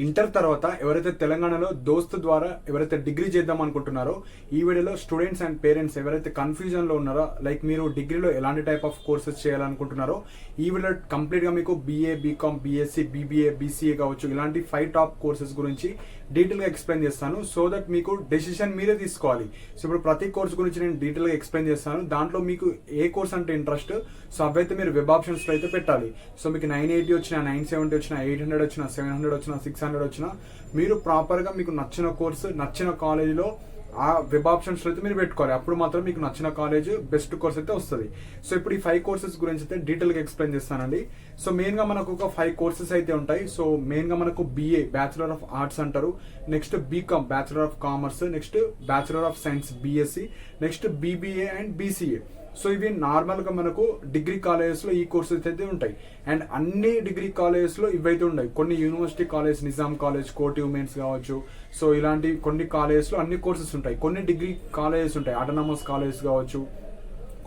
Inter తర్వాత ఎవరైతే తెలంగాణలో దోస్త్ ద్వారా ఎవరైతే డిగ్రీ చేద్దాం అనుకుంటున్నారో ఈ వీడియోలో స్టూడెంట్స్ అండ్ పేరెంట్స్ ఎవరైతే కన్ఫ్యూజన్ లో ఉన్నారో లైక్ మీరు డిగ్రీలో ఎలాంటి టైప్ ఆఫ్ కోర్సెస్ చేయాలనుకుంటున్నారో ఈ వీడియో కంప్లీట్ గా మీకు BA, BCom, BSc, BBA, BCA కావచ్చు ఇలాంటి 5 టాప్ కోర్సెస్ గురించి డీటెయిల్ గా ఎక్స్ప్లెయిన్ చేస్తాను. సో దట్ మీకు డెసిషన్ మీరే తీసుకోవాలి. సో ఇప్పుడు ప్రతి కోర్స్ గురించి నేను డీటెయిల్ గా ఎక్స్ప్లెయిన్ చేస్తాను. దాంట్లో మీకు ఏ కోర్స్ అంటే ఇంట్రెస్ట్, సో అవైతే మీరు వెబ్ ఆప్షన్స్ లో అయితే పెట్టాలి. సో మీకు 980 వచ్చినా, 970 వచ్చినా, 800 వచ్చినా, 700 వచ్చినా, 600 వచ్చినా మీరు ప్రాపర్ గా మీకు నచ్చిన కోర్సు నచ్చిన కాలేజీలో ఆ వెబ్ ఆప్షన్స్ అయితే మీరు పెట్టుకోవాలి. అప్పుడు మాత్రం మీకు నచ్చిన కాలేజ్ బెస్ట్ కోర్స్ అయితే వస్తుంది. సో ఇప్పుడు ఈ 5 కోర్సెస్ గురించి అయితే డీటెయిల్ గా ఎక్స్ప్లెయిన్ చేస్తానండి. సో మెయిన్ గా మనకు ఒక 5 కోర్సెస్ అయితే ఉంటాయి. సో మెయిన్ గా మనకు BA బ్యాచులర్ ఆఫ్ ఆర్ట్స్ అంటారు, next BCom bachelor of commerce, next bachelor of science BSc, next BBA and BCA. So ఇవి నార్మల్ గా మనకు డిగ్రీ కాలేజెస్ లో ఈ కోర్సెస్ అయితే ఉంటాయి. అండ్ అన్ని డిగ్రీ కాలేజెస్ లో ఇవైతే ఉన్నాయి. కొన్ని యూనివర్సిటీ కాలేజ్, నిజాం కాలేజ్, కోటి ఉమెన్స్ కావచ్చు, సో ఇలాంటి కొన్ని కాలేజెస్ లో అన్ని కోర్సెస్ ఉంటాయి. కొన్ని డిగ్రీ కాలేజెస్ ఉంటాయి, ఆటోనమస్ కాలేజ్ కావచ్చు,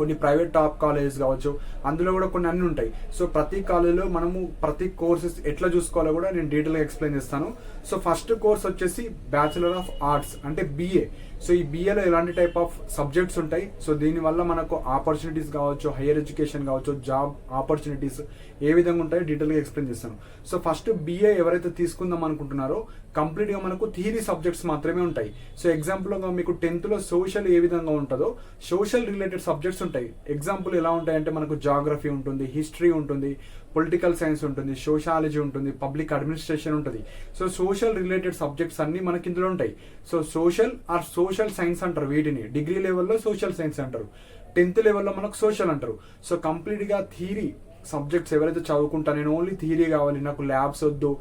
కొన్ని ప్రైవేట్ టాప్ కాలేజెస్ కావచ్చు, అందులో కూడా కొన్ని అన్ని ఉంటాయి. సో ప్రతి కాలేజీలో మనము ప్రతి కోర్సెస్ ఎట్లా చూసుకోవాలో కూడా నేను డీటెయిల్గా ఎక్స్ప్లెయిన్ చేస్తాను. సో ఫస్ట్ కోర్స్ వచ్చేసి బ్యాచులర్ ఆఫ్ ఆర్ట్స్ అంటే BA. సో ఈ BAలో ఎలాంటి టైప్ ఆఫ్ సబ్జెక్ట్స్ ఉంటాయి, సో దీనివల్ల మనకు ఆపర్చునిటీస్ కావచ్చు, హైయర్ ఎడ్యుకేషన్ కావచ్చు, జాబ్ ఆపర్చునిటీస్ ఏ విధంగా ఉంటాయో డీటెయిల్గా ఎక్స్ప్లెయిన్ చేస్తాను. సో ఫస్ట్ BA ఎవరైతే తీసుకుందాం అనుకుంటున్నారో కంప్లీట్ గా మనకు థియరీ సబ్జెక్ట్స్ మాత్రమే ఉంటాయి. సో ఎగ్జాంపుల్ గా మీకు 10th లో సోషల్ ఏ విధంగా ఉంటుందో సోషల్ రిలేటెడ్ సబ్జెక్ట్స్ ఉంటాయి. ఎగ్జాంపుల్ ఎలా ఉంటాయంటే మనకు జాగ్రఫీ ఉంటుంది, హిస్టరీ ఉంటుంది, పొలిటికల్ సైన్స్ ఉంటుంది, సోషాలజీ ఉంటుంది, పబ్లిక్ అడ్మినిస్ట్రేషన్ ఉంటుంది. సో సోషల్ రిలేటెడ్ సబ్జెక్ట్స్ అన్ని మనకి ఇందులో ఉంటాయి. So social or social science అంటారు వీటిని. డిగ్రీ లెవెల్లో సోషల్ సైన్స్ అంటారు, 10th లెవెల్లో మనకు సోషల్ అంటారు. సో కంప్లీట్ గా థియరీ సబ్జెక్ట్స్ ఎవరైతే చదువుకుంటా నేను ఓన్లీ థియరీ కావాలి, నాకు ల్యాబ్స్ వద్దు,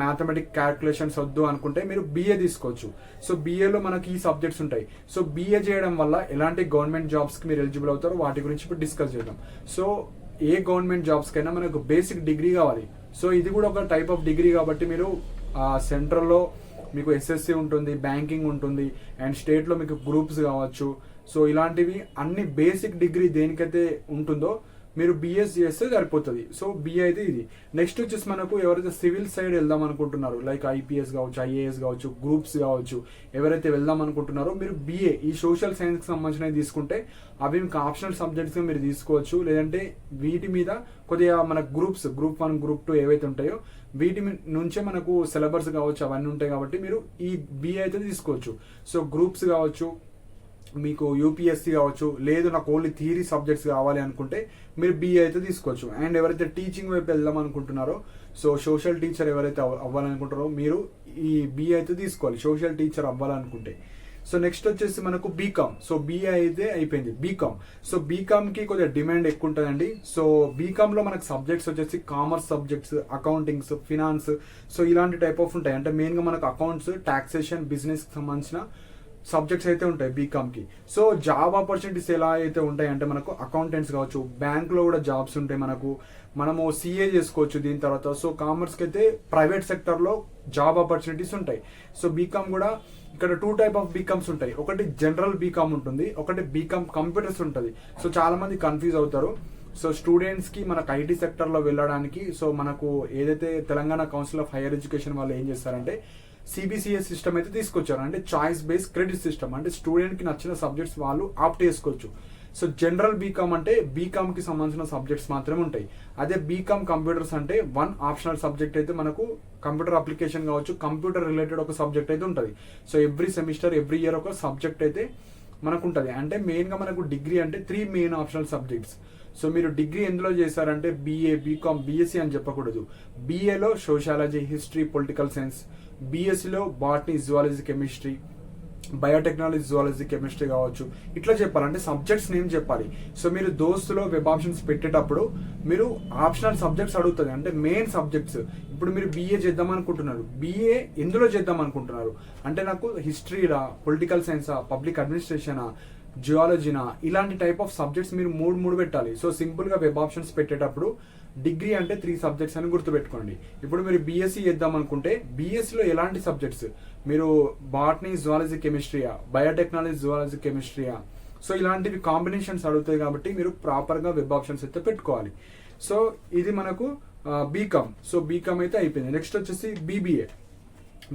మ్యాథమెటిక్ క్యాల్కులేషన్స్ వద్దు అనుకుంటే మీరు BA తీసుకోవచ్చు. సో BAలో మనకి ఈ సబ్జెక్ట్స్ ఉంటాయి. సో BA చేయడం వల్ల ఎలాంటి గవర్నమెంట్ జాబ్స్కి మీరు ఎలిజిబుల్ అవుతారో వాటి గురించి ఇప్పుడు డిస్కస్ చేద్దాం. సో ఏ గవర్నమెంట్ జాబ్స్ కైనా మనకు బేసిక్ డిగ్రీ కావాలి. సో ఇది కూడా ఒక టైప్ ఆఫ్ డిగ్రీ కాబట్టి మీరు సెంట్రల్లో మీకు SSC ఉంటుంది, బ్యాంకింగ్ ఉంటుంది, అండ్ స్టేట్లో మీకు గ్రూప్స్ కావచ్చు. సో ఇలాంటివి అన్ని బేసిక్ డిగ్రీ దేనికైతే ఉంటుందో మీరు BS చేస్తే సరిపోతుంది. సో BA అయితే ఇది. నెక్స్ట్ వచ్చేసి మనకు ఎవరైతే సివిల్ సైడ్ వెళ్దాం అనుకుంటున్నారు, లైక్ IPS కావచ్చు, IAS కావచ్చు, గ్రూప్స్ కావచ్చు, ఎవరైతే వెళ్దాం అనుకుంటున్నారో మీరు BA ఈ సోషల్ సైన్స్ కి సంబంధించినవి తీసుకుంటే అవి మీకు ఆప్షనల్ సబ్జెక్ట్స్ గా మీరు తీసుకోవచ్చు. లేదంటే వీటి మీద కొద్దిగా మన గ్రూప్స్ గ్రూప్ 1, గ్రూప్ 2 ఏవైతే ఉంటాయో వీటి నుంచే మనకు సిలబస్ కావచ్చు అవన్నీ ఉంటాయి కాబట్టి మీరు ఈ BA అయితే తీసుకోవచ్చు. సో గ్రూప్స్ కావచ్చు, మీకు UPSC కావచ్చు, లేదు నాకు ఓన్లీ థియరీ సబ్జెక్ట్స్ కావాలి అనుకుంటే మీరు BA అయితే తీసుకోవచ్చు. అండ్ ఎవరైతే టీచింగ్ వైపు వెళ్దాం అనుకుంటున్నారో, సో సోషల్ టీచర్ ఎవరైతే అవ్వాలనుకుంటారో మీరు ఈ BA అయితే తీసుకోవాలి, సోషల్ టీచర్ అవ్వాలనుకుంటే. సో నెక్స్ట్ వచ్చేసి మనకు బీకామ్. సో BA అయితే అయిపోయింది, బీకామ్. సో బీకామ్ కి కొద్దిగా డిమాండ్ ఎక్కువ ఉంటుందండి. సో బీకామ్ లో మనకు సబ్జెక్ట్స్ వచ్చేసి commerce subjects, accountings, finance, so ఇలాంటి టైప్ ఆఫ్ ఉంటాయి. అంటే మెయిన్ గా మనకు అకౌంట్స్, టాక్సేషన్, బిజినెస్ కి సంబంధించిన సబ్జెక్ట్స్ అయితే ఉంటాయి బీకామ్ కి. సో జాబ్ ఆపర్చునిటీస్ ఎలా అయితే ఉంటాయి అంటే మనకు అకౌంటెంట్స్ కావచ్చు, బ్యాంక్ లో కూడా జాబ్స్ ఉంటాయి, మనము CA చేసుకోవచ్చు దీని తర్వాత. సో కామర్స్ కి అయితే ప్రైవేట్ సెక్టర్ లో జాబ్ ఆపర్చునిటీస్ ఉంటాయి. సో బీకామ్ కూడా ఇక్కడ 2 టైప్ ఆఫ్ బీకామ్స్ ఉంటాయి. ఒకటి జనరల్ బీకామ్ ఉంటుంది, ఒకటి బీకామ్ కంప్యూటర్స్ ఉంటుంది. సో చాలా మంది కన్ఫ్యూజ్ అవుతారు. సో స్టూడెంట్స్ కి మనకు IT సెక్టర్ లో వెళ్ళడానికి సో మనకు ఏదైతే Telangana council of higher education వాళ్ళు ఏం చేస్తారంటే CBCS సిస్టమ్ అయితే తీసుకొచ్చారు. అంటే చాయిస్ బేస్డ్ క్రెడిట్ సిస్టమ్, అంటే స్టూడెంట్ కి నచ్చిన సబ్జెక్ట్స్ వాళ్ళు ఆప్ట్ చేసుకోవచ్చు. సో జనరల్ బీకామ్ అంటే బీకామ్ కి సంబంధించిన సబ్జెక్ట్స్ మాత్రమే ఉంటాయి. అదే బీకామ్ కంప్యూటర్స్ అంటే 1 ఆప్షనల్ సబ్జెక్ట్ అయితే మనకు కంప్యూటర్ అప్లికేషన్ కావచ్చు, కంప్యూటర్ రిలేటెడ్ ఒక సబ్జెక్ట్ అయితే ఉంటుంది. So every semester, every year ఒక సబ్జెక్ట్ అయితే మనకు ఉంటుంది. అంటే మెయిన్ గా మనకు డిగ్రీ అంటే 3 మెయిన్ ఆప్షనల్ సబ్జెక్ట్స్. సో మీరు డిగ్రీ ఎందులో చేశారంటే BA, బీకామ్, BSc అని చెప్పకూడదు. BAలో సోషాలజీ, హిస్టరీ, పొలిటికల్ సైన్స్, BScలో botany, zoology, chemistry, biotechnology, zoology, chemistry కావచ్చు. ఇట్లా చెప్పాలంటే సబ్జెక్ట్స్ నేమ్ చెప్పాలి. సో మీరు దోస్తులో వెబ్ ఆప్షన్స్ పెట్టేటప్పుడు మీరు ఆప్షనల్ సబ్జెక్ట్స్ అడుగుతుంది, అంటే మెయిన్ సబ్జెక్ట్స్. ఇప్పుడు మీరు BA చేద్దాం అనుకుంటున్నారు, BA ఎందులో చేద్దాం అనుకుంటున్నారు అంటే నాకు హిస్టరీరా, పొలిటికల్ సైన్సా, పబ్లిక్ అడ్మినిస్ట్రేషనా, జియాలజీనా, ఇలాంటి టైప్ ఆఫ్ సబ్జెక్ట్స్ మీరు 3 పెట్టాలి. సో సింపుల్ గా వెబ్ ఆప్షన్స్ పెట్టేటప్పుడు డిగ్రీ అంటే 3 సబ్జెక్ట్స్ అని గుర్తుపెట్టుకోండి. ఇప్పుడు మీరు BSc చేద్దాం అనుకుంటే BScలో ఎలాంటి సబ్జెక్ట్స్ మీరు బాటనీ, జువాలజీ, కెమిస్ట్రీయా, బయోటెక్నాలజీ, జువాలజీ, కెమిస్ట్రీయా, సో ఇలాంటివి కాంబినేషన్స్ అడుగుతాయి కాబట్టి మీరు ప్రాపర్ గా వెబ్ ఆప్షన్స్ అయితే పెట్టుకోవాలి. సో ఇది మనకు బీకామ్. సో బీకామ్ అయితే అయిపోయింది. నెక్స్ట్ వచ్చేసి BBA.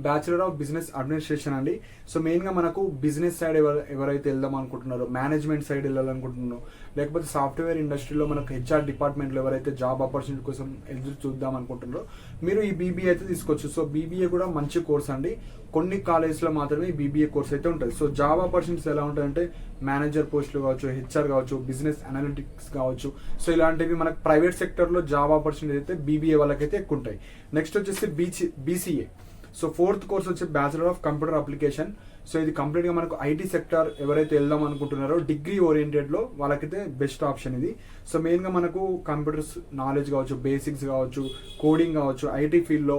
Bachelor of business administration అండి. సో మెయిన్గా మనకు బిజినెస్ సైడ్ ఎవరైతే వెళ్దాం అనుకుంటున్నారో, మేనేజ్మెంట్ సైడ్ వెళ్ళాలనుకుంటున్నారో, లేకపోతే సాఫ్ట్వేర్ ఇండస్ట్రీలో మనకు హెచ్ఆర్ డిపార్ట్మెంట్లో ఎవరైతే జాబ్ ఆపర్చునిటీ కోసం ఎదురు చూద్దాం అనుకుంటున్నారో మీరు ఈ బీబీఏ అయితే తీసుకోవచ్చు. సో బీబీఏ కూడా మంచి కోర్స్ అండి. కొన్ని కాలేజ్లో మాత్రమే బీబీఏ కోర్స్ అయితే ఉంటుంది. సో జాబ్ ఆపర్చునిటీస్ ఎలా ఉంటాయంటే మేనేజర్ పోస్టులు కావచ్చు, హెచ్ఆర్ కావచ్చు, బిజినెస్ అనలిటిక్స్ కావచ్చు. సో ఇలాంటివి మనకు ప్రైవేట్ సెక్టర్లో జాబ్ ఆపర్చునిటీ అయితే బీబీఏ వాళ్ళకైతే ఎక్కువ ఉంటాయి. నెక్స్ట్ వచ్చేసి బీసీఏ. సో ఫోర్త్ కోర్స్ వచ్చి bachelor of computer application. So ఇది కంప్లీట్గా మనకు ఐటీ సెక్టర్ ఎవరైతే వెళ్దాం అనుకుంటున్నారో డిగ్రీ ఓరియంటెడ్లో వాళ్ళకైతే బెస్ట్ ఆప్షన్ ఇది. సో మెయిన్గా మనకు కంప్యూటర్స్ నాలెడ్జ్ కావచ్చు, బేసిక్స్ కావచ్చు, కోడింగ్ కావచ్చు, ఐటీ ఫీల్డ్లో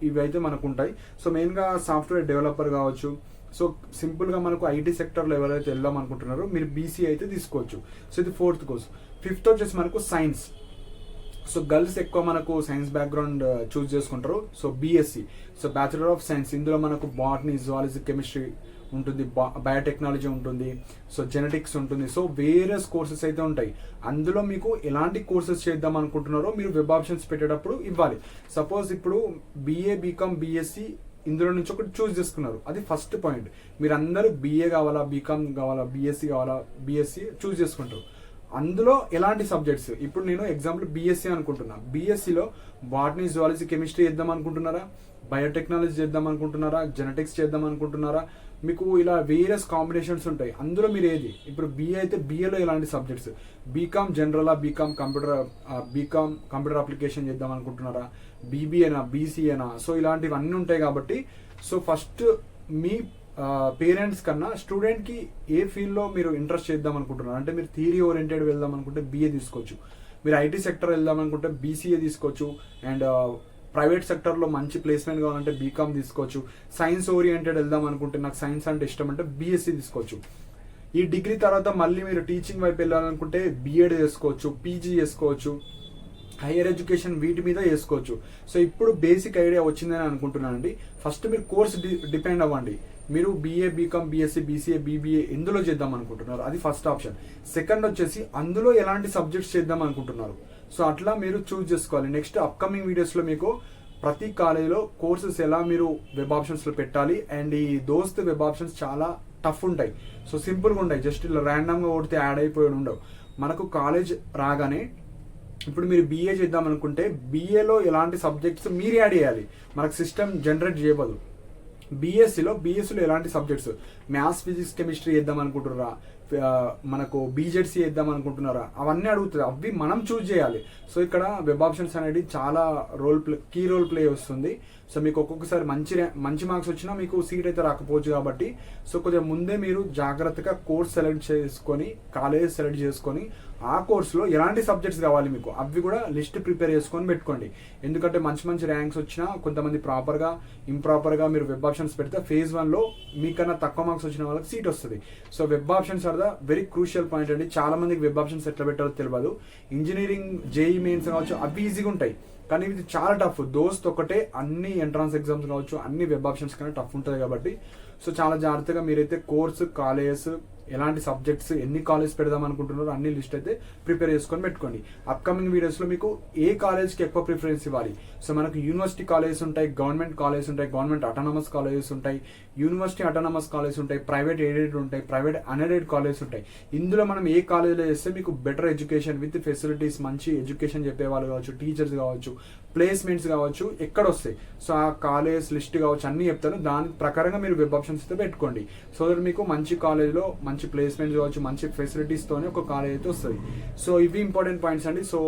ఇవి అయితే మనకు ఉంటాయి. సో మెయిన్గా సాఫ్ట్వేర్ డెవలపర్ కావచ్చు. సో సింపుల్గా మనకు ఐటీ సెక్టర్లో ఎవరైతే వెళ్దాం అనుకుంటున్నారో మీరు బీసీ అయితే తీసుకోవచ్చు. సో ఇది ఫోర్త్ కోర్స్. ఫిఫ్త్ వచ్చేసి మనకు సైన్స్. సో గర్ల్స్ ఎక్కువ మనకు సైన్స్ బ్యాక్గ్రౌండ్ చూస్ చేసుకుంటారు. So BSc, so bachelor of science. ఇందులో మనకు బాటనీ, జువాలజీ, కెమిస్ట్రీ ఉంటుంది, బయోటెక్నాలజీ ఉంటుంది, సో జెనెటిక్స్ ఉంటుంది. సో వేరియస్ కోర్సెస్ అయితే ఉంటాయి. అందులో మీకు ఎలాంటి కోర్సెస్ చేద్దాం అనుకుంటున్నారో మీరు వెబ్ ఆప్షన్స్ పెట్టేటప్పుడు ఇవ్వాలి. సపోజ్ ఇప్పుడు బీఏ, బీకామ్, బీఎస్సీ ఇందులో నుంచి ఒకటి చూస్ చేసుకున్నారు, అది ఫస్ట్ పాయింట్. మీరు అందరూ బీఏ కావాలా, బీకామ్ కావాలా, బీఎస్సీ కావాలా, బీఎస్సీ చూస్ చేసుకుంటారు. అందులో ఎలాంటి సబ్జెక్ట్స్, ఇప్పుడు నేను ఎగ్జాంపుల్ బీఎస్సీ అనుకుంటున్నా, బీఎస్సీలో బాటనీ, జువాలజీ, కెమిస్ట్రీ చేద్దాం అనుకుంటున్నారా, బయోటెక్నాలజీ చేద్దాం అనుకుంటున్నారా, జెనెటిక్స్ చేద్దాం అనుకుంటున్నారా, మీకు ఇలా వేరియస్ కాంబినేషన్స్ ఉంటాయి. అందులో మీరు ఏది, ఇప్పుడు బీఏ అయితే బీఏలో ఎలాంటి సబ్జెక్ట్స్, బీకామ్ జనరలా, బీకామ్ కంప్యూటర్ అప్లికేషన్ చేద్దాం అనుకుంటున్నారా, బీబీఏనా, బీసీఏనా, సో ఇలాంటివన్నీ ఉంటాయి. కాబట్టి సో ఫస్ట్ మీ పేరెంట్స్ కన్నా స్టూడెంట్కి ఏ ఫీల్డ్లో మీరు ఇంట్రెస్ట్ చేద్దాం అనుకుంటున్నారు అంటే మీరు థియరీ ఓరియంటెడ్ వెళ్దాం అనుకుంటే బీఏ తీసుకోవచ్చు, మీరు ఐటీ సెక్టర్ వెళ్దాం అనుకుంటే బీసీఏ తీసుకోవచ్చు, అండ్ ప్రైవేట్ సెక్టర్లో మంచి ప్లేస్మెంట్ కావాలంటే బీకామ్ తీసుకోవచ్చు, సైన్స్ ఓరియంటెడ్ వెళ్దాం అనుకుంటే నాకు సైన్స్ అంటే ఇష్టం అంటే బీఎస్సీ తీసుకోవచ్చు. ఈ డిగ్రీ తర్వాత మళ్ళీ మీరు టీచింగ్ వైపు వెళ్ళాలనుకుంటే బీఎడ్ చేసుకోవచ్చు, పీజీ చేసుకోవచ్చు, హైయర్ ఎడ్యుకేషన్ వీటి మీద చేసుకోవచ్చు. సో ఇప్పుడు బేసిక్ ఐడియా వచ్చిందని అనుకుంటున్నానండి. ఫస్ట్ మీరు కోర్స్ డిపెండ్ అవ్వండి. మీరు BA, BCom, BSc, BCA, BBA ఎందులో చేద్దాం అనుకుంటున్నారు, అది ఫస్ట్ ఆప్షన్. సెకండ్ వచ్చేసి అందులో ఎలాంటి సబ్జెక్ట్స్ చేద్దాం అనుకుంటున్నారు, సో అట్లా మీరు చూస్ చేసుకోవాలి. నెక్స్ట్ అప్కమింగ్ వీడియోస్లో మీకు ప్రతి కాలేజీలో కోర్సెస్ ఎలా మీరు వెబ్ ఆప్షన్స్లో పెట్టాలి, అండ్ ఈ దోస్త్ వెబ్ ఆప్షన్స్ చాలా టఫ్ ఉంటాయి. సో సింపుల్గా ఉంటాయి, జస్ట్ ఇలా ర్యాండమ్గా కొడితే యాడ్ అయిపోయి ఉండవు. మనకు కాలేజ్ రాగానే ఇప్పుడు మీరు బీఏ చేద్దాం అనుకుంటే బీఏలో ఎలాంటి సబ్జెక్ట్స్ మీరు యాడ్ చేయాలి, మనకు సిస్టమ్ జనరేట్ చేయబోదు. బీఎస్సీలో ఎలాంటి సబ్జెక్ట్స్, మ్యాథ్స్, ఫిజిక్స్, కెమిస్ట్రీ చేద్దాం అనుకుంటున్నారా, మనకు బీజెడ్సీ చేద్దాం అనుకుంటున్నారా, అవన్నీ అడుగుతుంది, అవి మనం చూస్ చేయాలి. సో ఇక్కడ వెబ్ ఆప్షన్స్ అనేది చాలా కీ రోల్ ప్లే వస్తుంది. సో మీకు ఒక్కొక్కసారి మంచి మార్క్స్ వచ్చినా మీకు సీట్ అయితే రాకపోవచ్చు. కాబట్టి సో కొద్దిగా ముందే మీరు జాగ్రత్తగా కోర్స్ సెలెక్ట్ చేసుకొని, కాలేజ్ సెలెక్ట్ చేసుకొని, ఆ కోర్సులో ఎలాంటి సబ్జెక్ట్స్ కావాలి మీకు అవి కూడా లిస్ట్ ప్రిపేర్ చేసుకొని పెట్టుకోండి. ఎందుకంటే మంచి ర్యాంక్స్ వచ్చినా కొంతమంది ప్రాపర్గా, ఇంప్రాపర్గా మీరు వెబ్ ఆప్షన్స్ పెడితే ఫేజ్ 1లో మీకన్నా తక్కువ మార్క్స్ వచ్చిన వాళ్ళకి సీట్ వస్తుంది. So web options are the very crucial point అండి. చాలా మందికి వెబ్ ఆప్షన్స్ ఎట్లా పెట్టాలో తెలియదు. ఇంజనీరింగ్, జేఈ మెయిన్స్ కావచ్చు అవి ఈజీగా ఉంటాయి, కానీ ఇది చాలా టఫ్. దోస్త్ ఒకటే అన్ని ఎంట్రన్స్ ఎగ్జామ్స్ కావచ్చు అన్ని వెబ్ ఆప్షన్స్ కన్నా టఫ్ ఉంటుంది. కాబట్టి సో చాలా జాగ్రత్తగా మీరైతే కోర్సు, కాలేజెస్, ఎలాంటి సబ్జెక్ట్స్, ఎన్ని కాలేజ్ పెడదాం అనుకుంటున్నారో అన్ని లిస్ట్ అయితే ప్రిపేర్ చేసుకొని పెట్టుకోండి. అప్కమింగ్ వీడియోస్లో మీకు ఏ కాలేజ్కి ఎక్కువ ప్రిఫరెన్స్ ఇవ్వాలి, సో మనకు యూనివర్సిటీ కాలేజెస్ ఉంటాయి, గవర్నమెంట్ కాలేజెస్ ఉంటాయి, గవర్నమెంట్ అటానమస్ కాలేజెస్ ఉంటాయి, యూనివర్సిటీ అటానమస్ కాలేజెస్ ఉంటాయి, ప్రైవేట్ ఎయిడెడ్ ఉంటాయి, ప్రైవేట్ అన్ఎయిడెడ్ కాలేజెస్ ఉంటాయి. ఇందులో మనం ఏ కాలేజ్లో చేస్తే మీకు బెటర్ ఎడ్యుకేషన్ విత్ ఫెసిలిటీస్, మంచి ఎడ్యుకేషన్ చెప్పేవాళ్ళు కావచ్చు, టీచర్స్ కావచ్చు, ప్లేస్మెంట్స్ కావచ్చు ఎక్కడ వస్తాయి, సో ఆ కాలేజ్ లిస్ట్ కావచ్చు అన్నీ చెప్తాను. దాని ప్రకారంగా మీరు వెబ్ ఆప్షన్స్ అయితే పెట్టుకోండి. సో దట్ మీకు మంచి కాలేజ్లో మంచి ప్లేస్మెంట్స్ కావచ్చు, మంచి ఫెసిలిటీస్తోనే ఒక కాలేజ్ అయితే వస్తుంది. సో ఇవి ఇంపార్టెంట్ పాయింట్స్ అండి. సో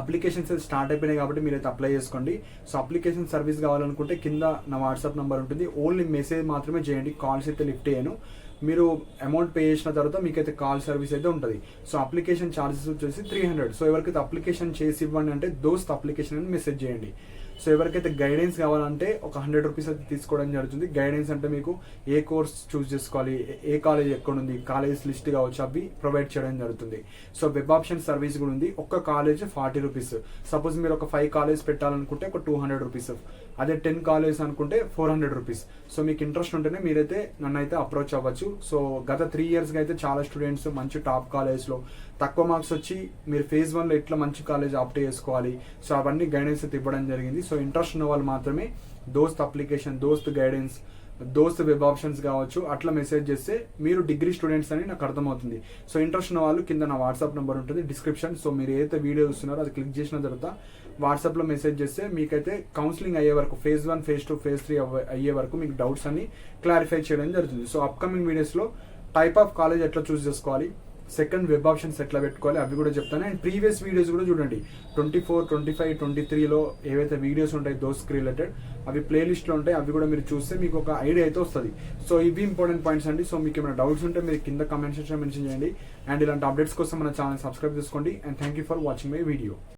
అప్లికేషన్స్ అయితే స్టార్ట్ అయిపోయినాయి కాబట్టి మీరైతే అప్లై చేసుకోండి. సో అప్లికేషన్ సర్వీస్ కావాలనుకుంటే కింద నా వాట్సాప్ నెంబర్ ఉంటుంది, ఓన్లీ మెసేజ్ మాత్రమే చేయండి, కాల్స్ అయితే లిఫ్ట్ చేయను. మీరు అమౌంట్ పే చేసిన తర్వాత మీకైతే కాల్ సర్వీస్ అయితే ఉంటుంది. సో అప్లికేషన్ ఛార్జెస్ వచ్చేసి 300. సో ఎవరికైతే అప్లికేషన్ చేసి ఇవ్వండి అంటే దోస్త్ అప్లికేషన్ అని మెసేజ్ చేయండి. సో ఎవరికైతే గైడెన్స్ కావాలంటే ఒక 100 రూపీస్ అయితే తీసుకోవడం జరుగుతుంది. గైడెన్స్ అంటే మీకు ఏ కోర్స్ చూస్ చేసుకోవాలి, ఏ కాలేజ్ ఎక్కడ ఉంది, కాలేజ్ లిస్ట్ కావచ్చు అవి ప్రొవైడ్ చేయడం జరుగుతుంది. సో వెబ్ ఆప్షన్ సర్వీస్ కూడా ఉంది. ఒక్క కాలేజ్ 40 రూపీస్. సపోజ్ మీరు ఒక 5 కాలేజ్ పెట్టాలనుకుంటే ఒక 200 రూపీస్, అదే 10 కాలేజ్ అనుకుంటే 400 రూపీస్. సో మీకు ఇంట్రెస్ట్ ఉంటేనే మీరైతే నన్ను అయితే అప్రోచ్ అవ్వచ్చు. సో గత 3 ఇయర్స్గా అయితే చాలా స్టూడెంట్స్ మంచి టాప్ కాలేజ్లో తక్కువ మార్క్స్ వచ్చి మీరు ఫేజ్ 1లో ఎట్లా మంచి కాలేజ్ ఆప్ట్ చేసుకోవాలి, సో అవన్నీ గైడెన్స్ అయితే ఇవ్వడం జరిగింది. సో ఇంట్రెస్ట్ ఉన్న వాళ్ళు మాత్రమే దోస్త్ అప్లికేషన్, దోస్త్ గైడెన్స్, దోస్త్ వెబ్ ఆప్షన్స్ కావచ్చు, అట్లా మెసేజ్ చేస్తే మీరు డిగ్రీ స్టూడెంట్స్ అని నాకు అర్థమవుతుంది. సో ఇంట్రెస్ట్ ఉన్న వాళ్ళు కింద నా వాట్సాప్ నెంబర్ ఉంటుంది డిస్క్రిప్షన్. సో మీరు ఏదైతే వీడియో చూస్తున్నారో అది క్లిక్ చేసిన తర్వాత వాట్సాప్లో మెసేజ్ చేస్తే మీకైతే కౌన్సిలింగ్ అయ్యే వరకు ఫేజ్ 1, ఫేజ్ 2, ఫేజ్ 3 అయ్యే వరకు మీకు డౌట్స్ అన్ని క్లారిఫై చేయడం జరుగుతుంది. సో అప్కమింగ్ వీడియోస్లో టైప్ ఆఫ్ కాలేజ్ ఎట్లా చూస్ చేసుకోవాలి, సెకండ్ వెబ్ ఆప్షన్స్ ఎట్లా పెట్టుకోవాలి అవి కూడా చెప్తాను. అండ్ ప్రీవియస్ వీడియోస్ కూడా చూడండి, 24, 25, 23లో ఏవైతే వీడియోస్ ఉంటాయి దోస్కి రిలేటెడ్ అవి ప్లేలిస్ట్లో ఉంటాయి, అవి కూడా మీరు చూస్తే మీకు ఒక ఐడియా అయితే వస్తుంది. సో ఇవి ఇంపార్టెంట్ పాయింట్స్ అండి. సో మీకు ఏమైనా డౌట్స్ ఉంటే మీరు కింద కామెంట్ సెక్షన్ మెన్షన్ చేయండి. అండ్ ఇలాంటి అప్డేట్స్ కోసం మన ఛానల్ సబ్స్క్రైబ్ చేసుకోండి. And thank you for watching my video.